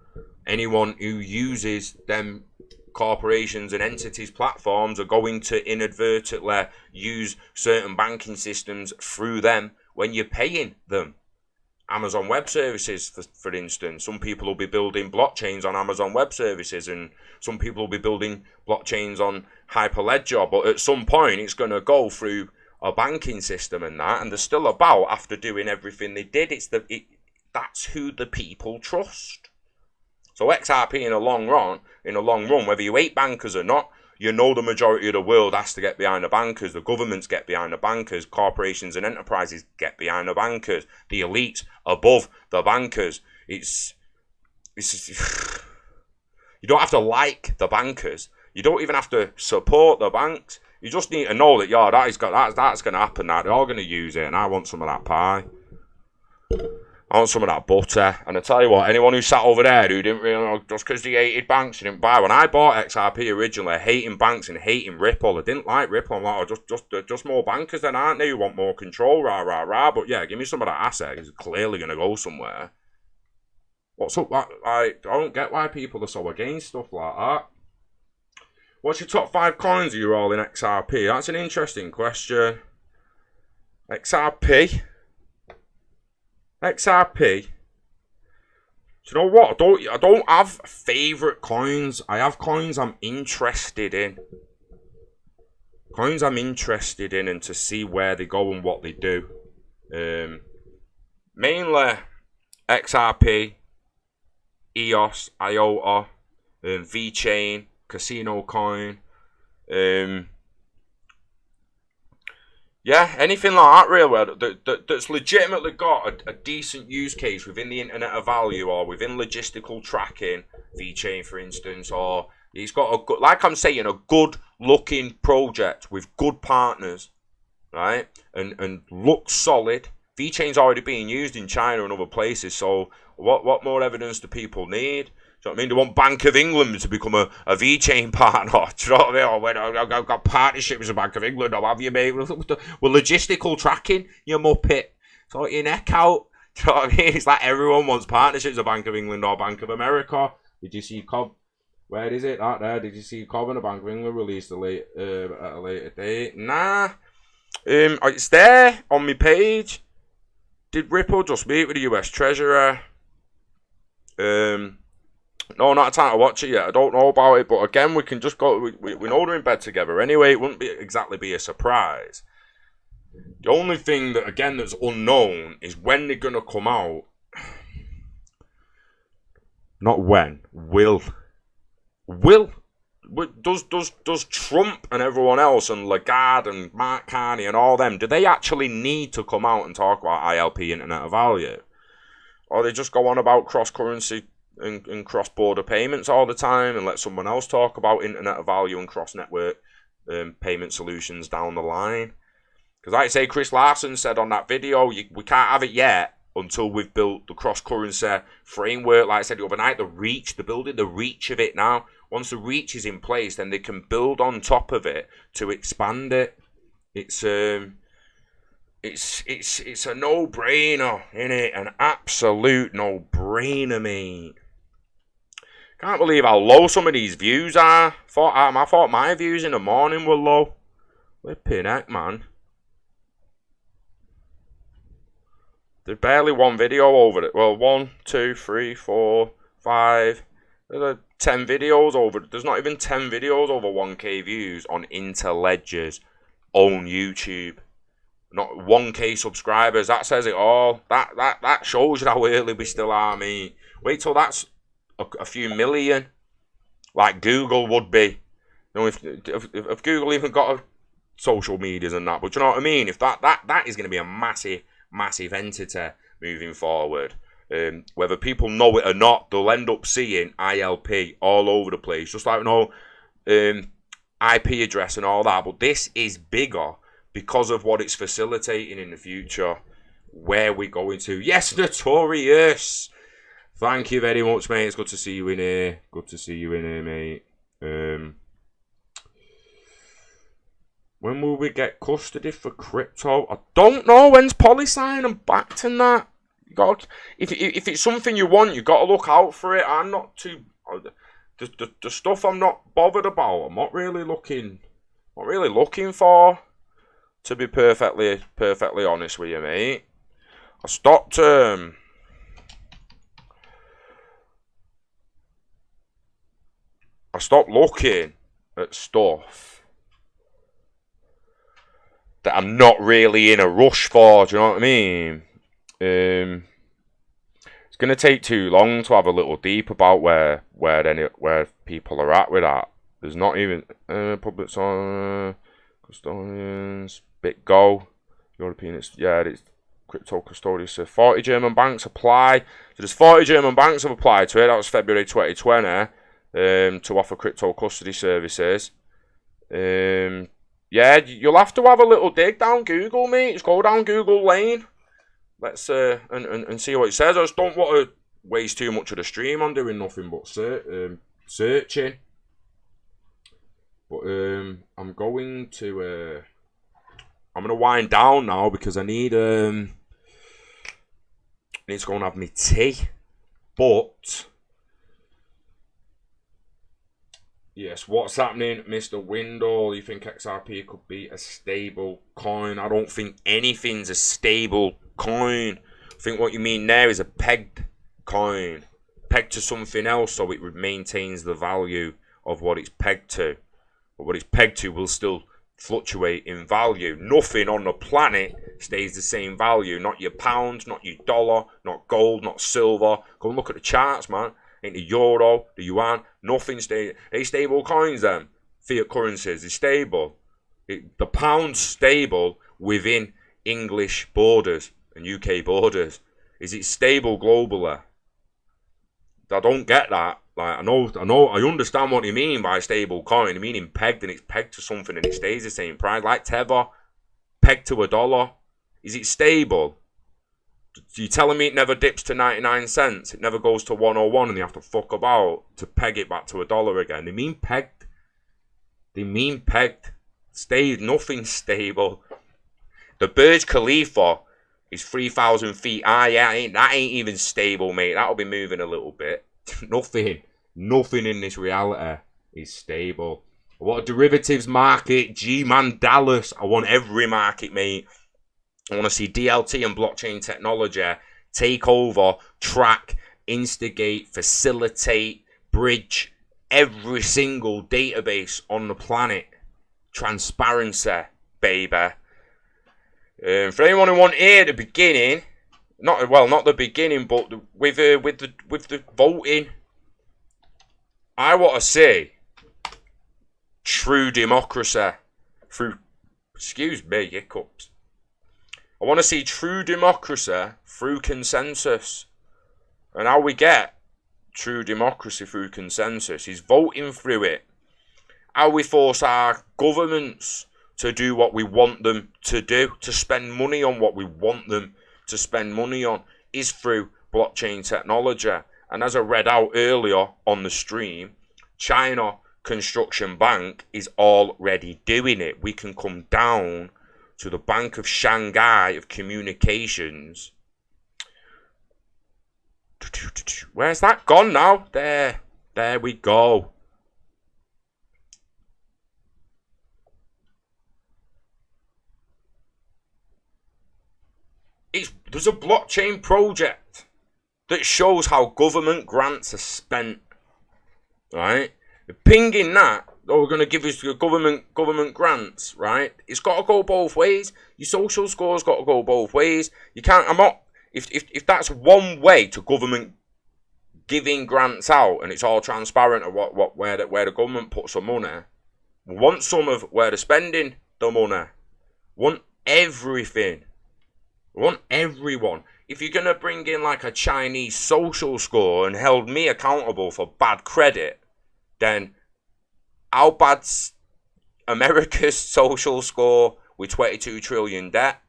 Anyone who uses them corporations and entities platforms are going to inadvertently use certain banking systems through them when you're paying them. Amazon Web Services, for instance, some people will be building blockchains on Amazon Web Services, and some people will be building blockchains on Hyperledger, but at some point it's going to go through a banking system and that, and they're still about after doing everything they did. That's who the people trust. So XRP in a long run, whether you hate bankers or not, you know the majority of the world has to get behind the bankers. The governments get behind the bankers. Corporations and enterprises get behind the bankers. The elites above the bankers. It's you don't have to like the bankers. You don't even have to support the banks. You just need to know that, that's going to happen. That they're all going to use it, and I want some of that pie. I want some of that butter. And I tell you what, anyone who sat over there who didn't really know, just because they hated banks, they didn't buy. When I bought XRP originally, hating banks and hating Ripple, I didn't like Ripple. I'm like, just more bankers then, aren't they, who want more control, rah. But yeah, give me some of that asset. It's clearly going to go somewhere. What's up? I don't get why people are so against stuff like that. What's your top 5 coins are you all in XRP? That's an interesting question. XRP. Do you know what? I don't have favourite coins. I have coins I'm interested in. Coins I'm interested in and to see where they go and what they do. Mainly XRP, EOS, IOTA, VeChain, Casino Coin. Yeah, anything like that really that's legitimately got a decent use case within the Internet of Value or within logistical tracking, VeChain for instance, or it's got a good, like I'm saying, a good looking project with good partners, right? And looks solid. VeChain's already being used in China and other places, so what more evidence do people need? Do you know what I mean? They want Bank of England to become a VeChain partner. Do you know what I mean? I've got partnerships with Bank of England. I'll have you, mate. Well, logistical tracking, you muppet. Sort your neck out. Do you know what I mean? It's like everyone wants partnerships with Bank of England or Bank of America. Did you see Cobb? Where is it? That there. Did you see Cobb and the Bank of England released at a later date? Nah. It's there on my page. Did Ripple just meet with the US Treasurer? No, not time to watch it yet. I don't know about it, but again, we can just go. We know they're in bed together anyway. It wouldn't exactly be a surprise. The only thing that again that's unknown is when they're gonna come out. Not when. Will. Does Trump and everyone else and Lagarde and Mark Carney and all them, do they actually need to come out and talk about ILP, Internet of Value, or they just go on about cross-currency and cross-border payments all the time and let someone else talk about Internet of Value and cross-network payment solutions down the line? Because like I say, Chris Larson said on that video, we can't have it yet until we've built the cross-currency framework. Like I said overnight, they're building the reach of it now. Once the reach is in place, then they can build on top of it to expand it. It's It's a no-brainer, innit? An absolute no-brainer, mate. Can't believe how low some of these views are. I thought my views in the morning were low. Flipping heck, man. There's barely one video over it. Well, 1, 2, 3, 4, 5. There's 10 videos over. There's not even 10 videos over 1K views on Interledger's own YouTube. Not 1K subscribers. That says it all. That shows you how early we still are, mate. Wait till that's a few million, like Google would be. You know, if Google even got a social medias and that, but you know what I mean? If that is going to be a massive entity moving forward. Whether people know it or not, they'll end up seeing ILP all over the place, just like IP address and all that. But this is bigger because of what it's facilitating in the future. Where we're going to? Yes, Notorious. Thank you very much, mate. It's good to see you in here. Good to see you in here, mate. When will we get custody for crypto? I don't know. When's PolySign and backed in that? If it's something you want, you got to look out for it. I'm not too... The stuff I'm not bothered about, I'm not really looking for, to be perfectly honest with you, mate. I stopped... I stopped looking at stuff that I'm not really in a rush for. Do you know what I mean? It's going to take too long to have a little deep about where people are at with that. There's not even public custodians, BitGo, European. It's crypto custodians. 40 German banks apply. So there's 40 German banks have applied to it. That was February 2020. To offer crypto custody services. Yeah, you'll have to have a little dig down Google, mate. Just go down Google Lane. Let's and see what it says. I just don't want to waste too much of the stream on doing nothing but searching. But I'm going to wind down now because I need to go and have my tea. But yes, what's happening, Mr. Windle? You think XRP could be a stable coin? I don't think anything's a stable coin. I think what you mean there is a pegged coin. Pegged to something else so it maintains the value of what it's pegged to. But what it's pegged to will still fluctuate in value. Nothing on the planet stays the same value. Not your pound, not your dollar, not gold, not silver. Go and look at the charts, man. Ain't the euro, the yuan, nothing stable. They stable coins, then. Fiat currencies is stable. The pound's stable within English borders and UK borders. Is it stable globally? I don't get that. Like I understand what you mean by stable coin. I mean pegged, and it's pegged to something and it stays the same price. Like Tether, pegged to $1. Is it stable? You're telling me it never dips to 99 cents? It never goes to 101 and they have to fuck about to peg it back to $1 again? They mean pegged. They mean pegged. Nothing's stable. The Burj Khalifa is 3,000 feet high. Yeah, that ain't even stable, mate. That'll be moving a little bit. Nothing in this reality is stable. I want a derivatives market. G-Man Dallas. I want every market, mate. I want to see DLT and blockchain technology take over, track, instigate, facilitate, bridge every single database on the planet. Transparency, baby. For anyone who wanted here at the beginning, not the beginning, but with the voting, I want to see true democracy through. Excuse me, hiccups. I want to see true democracy through consensus. And how we get true democracy through consensus is voting through it. How we force our governments to do what we want them to do, to spend money on what we want them to spend money on, is through blockchain technology. And as I read out earlier on the stream, China Construction Bank is already doing it. We can come down to the Bank of Shanghai of Communications. Where's that gone now? There we go. There's a blockchain project that shows how government grants are spent. Right? Pinging that, we're going to give us government grants, right? It's got to go both ways. Your social score's got to go both ways. You can't. I'm not. If that's one way to government giving grants out, and it's all transparent of where the government puts the money, we want some of where they're spending the money. We want everything. We want everyone. If you're gonna bring in like a Chinese social score and held me accountable for bad credit, then how bad's America's social score with 22 trillion debt?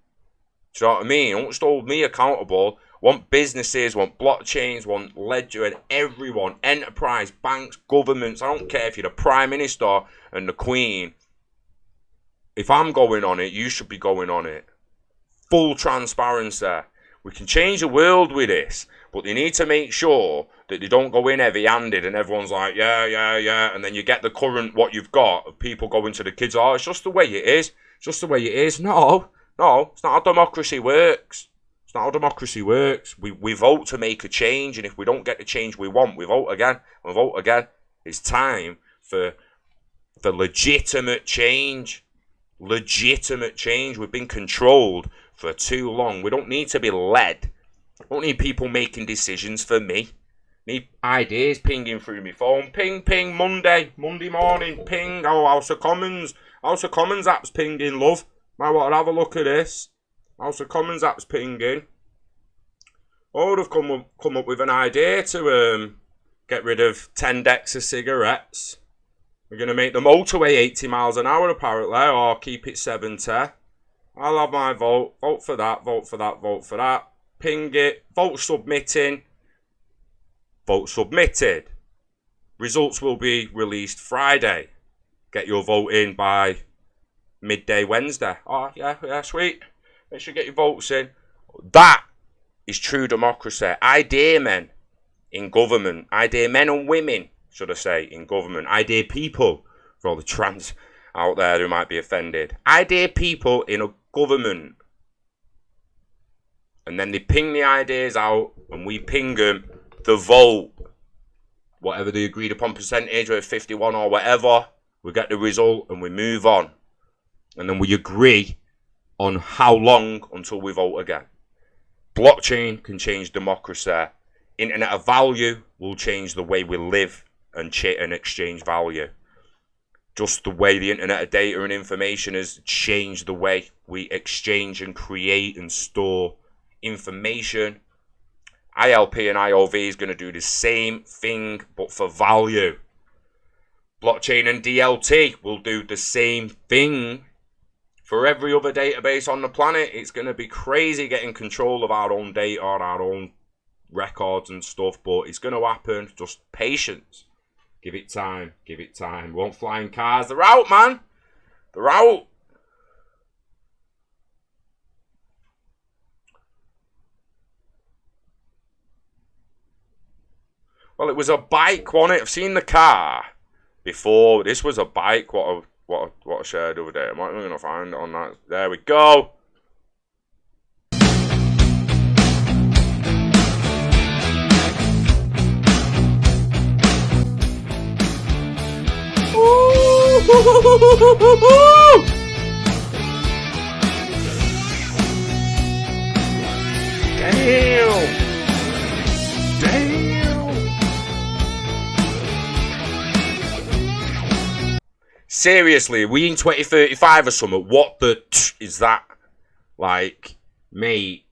Do you know what I mean? Don't just hold me accountable. Want businesses, want blockchains, want ledger, and everyone, enterprise, banks, governments. I don't care if you're the Prime Minister and the Queen. If I'm going on it, you should be going on it. Full transparency. We can change the world with this, but they need to make sure that they don't go in heavy-handed and everyone's like, yeah, and then you get the current what you've got of people going to the kids, oh, it's just the way it is. It's just the way it is. No, it's not how democracy works. It's not how democracy works. We vote to make a change, and if we don't get the change we want, we vote again. We vote again. It's time for legitimate change. Legitimate change. We've been controlled for too long. We don't need to be led. I don't need people making decisions for me. I need ideas pinging through my phone. Ping, Monday morning, ping. Oh, House of Commons app's pinging, love. Might want to have a look at this. House of Commons app's pinging. Oh, they've come up with an idea to get rid of 10 decks of cigarettes. We're going to make the motorway 80 miles an hour apparently, or keep it 70. I'll have my vote. Vote for that, vote for that, vote for that. Ping it. Vote submitting. Vote submitted. Results will be released Friday. Get your vote in by midday Wednesday. Oh, yeah, sweet. Make sure you get your votes in. That is true democracy. Idea men in government. Idea men and women, should I say, in government. Idea people, for all the trans out there who might be offended. Idea people in a government. And then they ping the ideas out, and we ping them the vote. Whatever the agreed upon percentage, whether 51 or whatever, we get the result and we move on. And then we agree on how long until we vote again. Blockchain can change democracy. Internet of value will change the way we live and exchange value. Just the way the internet of data and information has changed the way we exchange and create and store information. ILP and IOV is going to do the same thing, but for value. Blockchain and DLT will do the same thing for every other database on the planet. It's going to be crazy getting control of our own data and our own records and stuff, but it's going to happen. Just patience. Give it time. Give it time. Won't flying cars. They're out, man. They're out. Well, it was a bike, wasn't it? I've seen the car before. This was a bike. What I shared the other day. I'm going to find it on that. There we go. Damn. Seriously, we in 2035 or something? What the is that? Like, mate.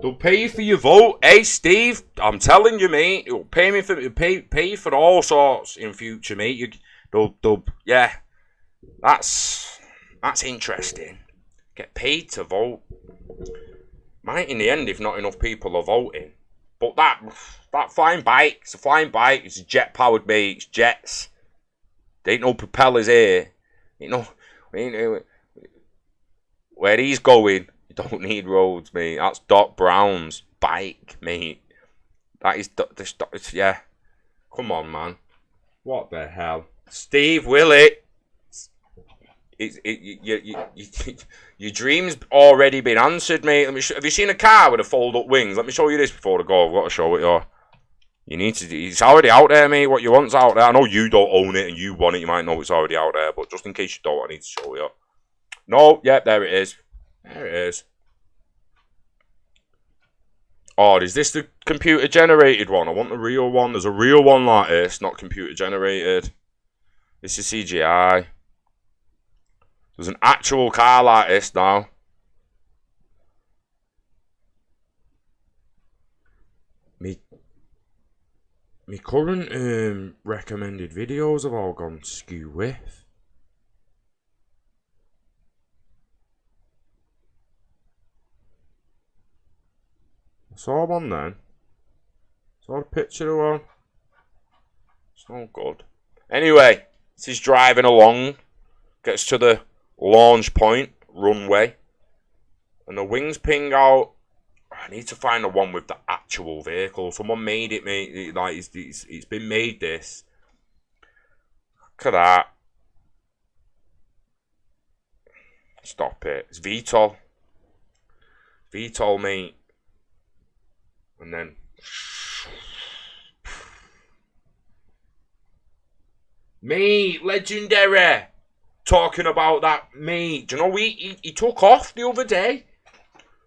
They'll pay you for your vote. Hey, Steve, I'm telling you, mate. It'll pay you for all sorts in future, mate. Yeah. That's interesting. Get paid to vote. Might in the end if not enough people are voting. But that flying bike, it's a flying bike. It's jet powered, mate. It's jets. There ain't no propellers here. mean, where he's going, you don't need roads, mate. That's Doc Brown's bike, mate. That is yeah. Come on, man. What the hell, Steve Willett? Your dream's already been answered, mate. Have you seen a car with a fold-up wings? Let me show you this before I go. I've got to show it you. You need to. It's already out there, mate. What you want's out there. I know you don't own it and you want it. You might know it's already out there, but just in case you don't, I need to show you. No, yeah, there it is. There it is. Oh, is this the computer-generated one? I want the real one. There's a real one like this, not computer-generated. This is CGI. There's an actual car like this now. Me current recommended videos have all gone skew with. I saw one then. Saw a picture of one. It's not good. Anyway, this is driving along. Gets to the launch point, runway. And the wings ping out. I need to find the one with the actual vehicle. Someone made it, mate. Like, it's been made, this. Look at that. Stop it. It's VTOL. VTOL, mate. And then... Mate, legendary. Talking about that, mate. Do you know, he took off the other day.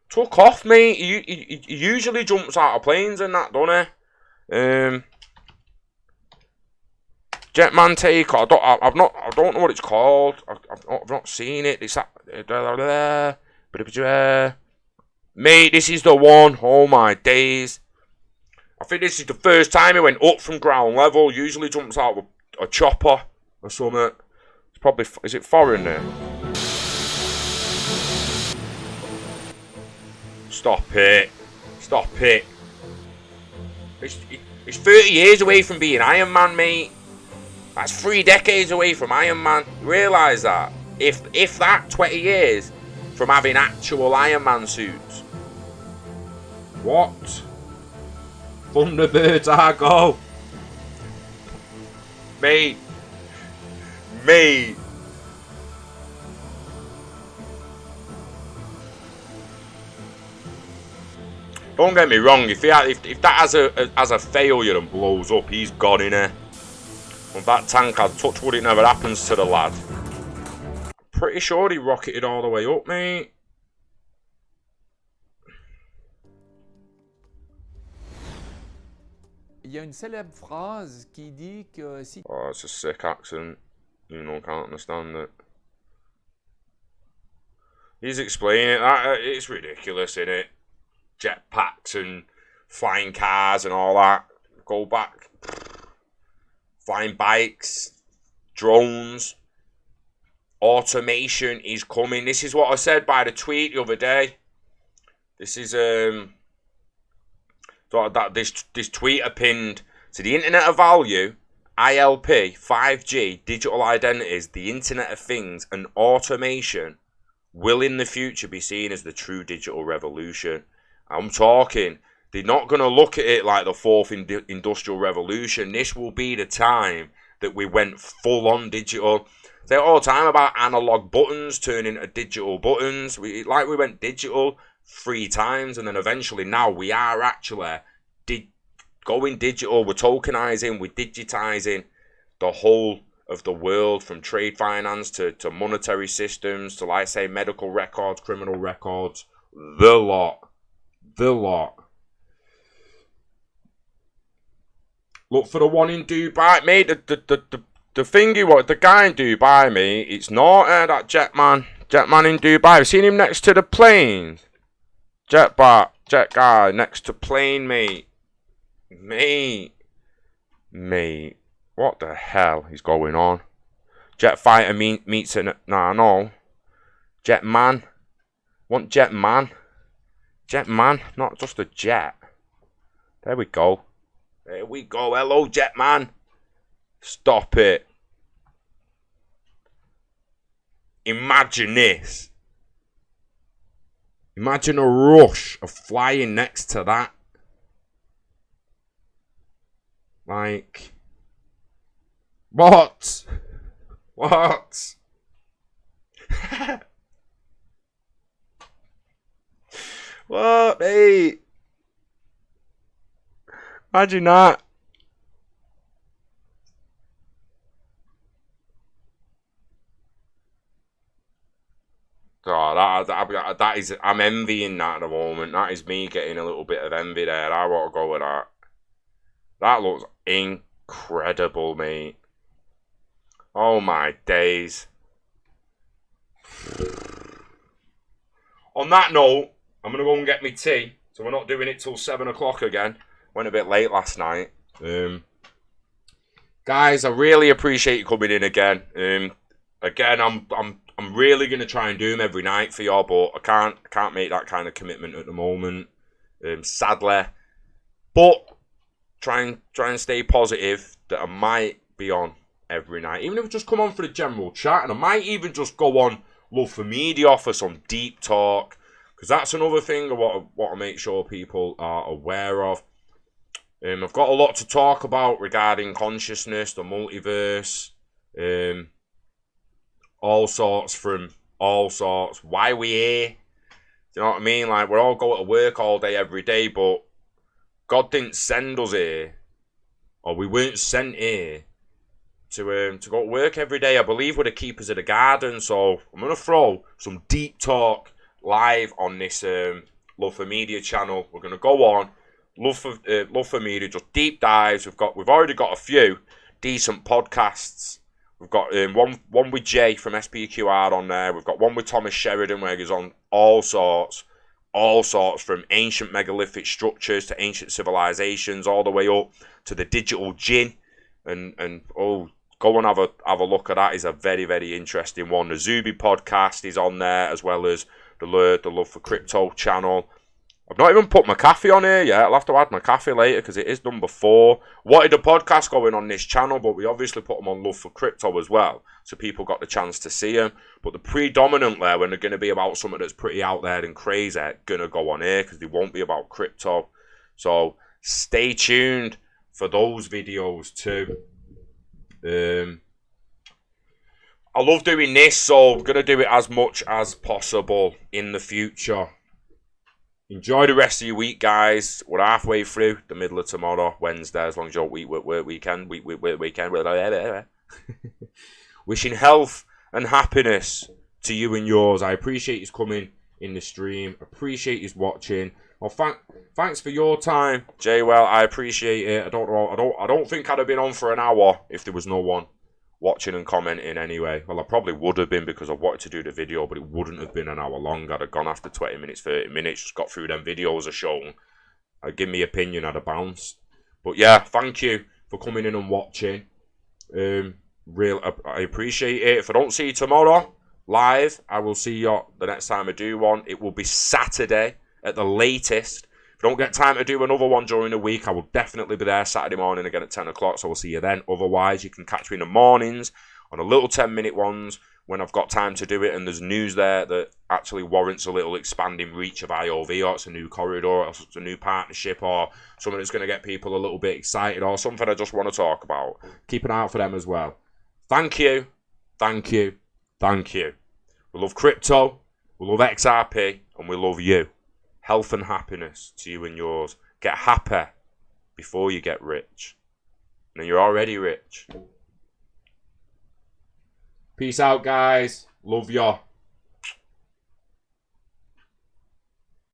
Took off, mate. He usually jumps out of planes and that, doesn't he? Jetman take. I don't know what it's called. I've not seen it. It's that. Mate, this is the one. Oh my days. I think this is the first time he went up from ground level. Usually jumps out with a chopper or something. It's probably. Is it foreign there? Stop it. Stop it. It's 30 years away from being Iron Man, mate. That's 3 decades away from Iron Man. You realise that? If that, 20 years from having actual Iron Man suits. What? Thunderbirds are go. Mate. Mate. Don't get me wrong, if that has a failure and blows up, he's gone in here. With that tank, I'd touch wood, it never happens to the lad. Pretty sure he rocketed all the way up, mate. Il y a une célèbre phrase qui dit que si... Oh, it's a sick accent. You know, can't understand it. He's explaining it. It's ridiculous, isn't it? Jetpacks and flying cars and all that. Go back. Flying bikes. Drones. Automation is coming. This is what I said by the tweet the other day. This is this tweet I pinned to the Internet of Value, ILP, 5G, digital identities, the Internet of Things, and automation will in the future be seen as the true digital revolution. I'm talking, they're not going to look at it like the fourth industrial revolution. This will be the time that we went full on digital. Say all the time about analog buttons turning to digital buttons. We went digital 3 times, and then eventually now we are actually going digital. We're tokenizing, we're digitizing the whole of the world, from trade finance to monetary systems to, like I say, medical records, criminal records, the lot. Look for the one in Dubai, mate. The thingy, what the guy in Dubai, mate. It's not that Jetman in Dubai. I've seen him next to the plane. Jet guy next to plane, mate. Mate. What the hell is going on? Jet fighter meets an... Nah, no. Jetman. Want Jetman. Jetman, not just a jet. There we go. Hello, Jetman. Stop it. imagine this. Imagine a rush of flying next to that. Like, what? What? What, mate? Imagine that. Oh, that is, I'm envying that at the moment. That is me getting a little bit of envy there. I want to go with that. That looks incredible, mate. Oh my days. On that note, I'm going to go and get me tea. So we're not doing it till 7 o'clock again. Went a bit late last night. Guys, I really appreciate you coming in again. Again, I'm really going to try and do them every night for y'all, but I can't make that kind of commitment at the moment. Sadly. But try and stay positive that I might be on every night. Even if I just come on for the general chat, and I might even just go on Love for Media for some deep talk, because that's another thing I want to make sure people are aware of. I've got a lot to talk about regarding consciousness, the multiverse, all sorts, why we here. Do you know what I mean? Like, we're all going to work all day, every day, but God didn't send us here, or we weren't sent here to go to work every day. I believe we're the keepers of the garden, so I'm going to throw some deep talk live on this Love for Media channel. We're going to go on Love for Media, just deep dives. We've already got a few decent podcasts. We've got one with Jay from SPQR on there. We've got one with Thomas Sheridan where he's on all sorts from ancient megalithic structures to ancient civilizations, all the way up to the digital djinn. And go and have a look at that. It's a very, very interesting one. The Zuby podcast is on there, as well as the Love for Crypto channel. I've not even put my coffee on here yet. I'll have to add my coffee later because it is number 4. Wanted a podcast going on this channel, but we obviously put them on Love for Crypto as well, so people got the chance to see them. But the predominantly, when they're going to be about something that's pretty out there and crazy, going to go on here because they won't be about crypto. So stay tuned for those videos too. I love doing this, so I'm going to do it as much as possible in the future. Enjoy the rest of your week, guys. We're halfway through the middle of tomorrow, Wednesday, as long as you're weekend. Wishing health and happiness to you and yours. I appreciate you coming in the stream. Appreciate you watching. Well, thanks for your time, Jay. Well, I appreciate it. I don't think I'd have been on for an hour if there was no one watching and commenting anyway. Well, I probably would have been because I wanted to do the video, but it wouldn't have been an hour long. I'd have gone after 20 minutes, 30 minutes, just got through them videos I shown. I'd give me opinion, I'd have bounced. But yeah, thank you for coming in and watching. I appreciate it. If I don't see you tomorrow live, I will see you the next time I do one. It will be Saturday at the latest. If I don't get time to do another one during the week, I will definitely be there Saturday morning again at 10 o'clock, so we'll see you then. Otherwise, you can catch me in the mornings on the little 10-minute ones when I've got time to do it and there's news there that actually warrants a little expanding reach of IOV, or it's a new corridor, or it's a new partnership, or something that's going to get people a little bit excited, or something I just want to talk about. Keep an eye out for them as well. Thank you. Thank you. Thank you. We love crypto, we love XRP, and we love you. Health and happiness to you and yours. Get happy before you get rich. And you're already rich. Peace out, guys. Love ya.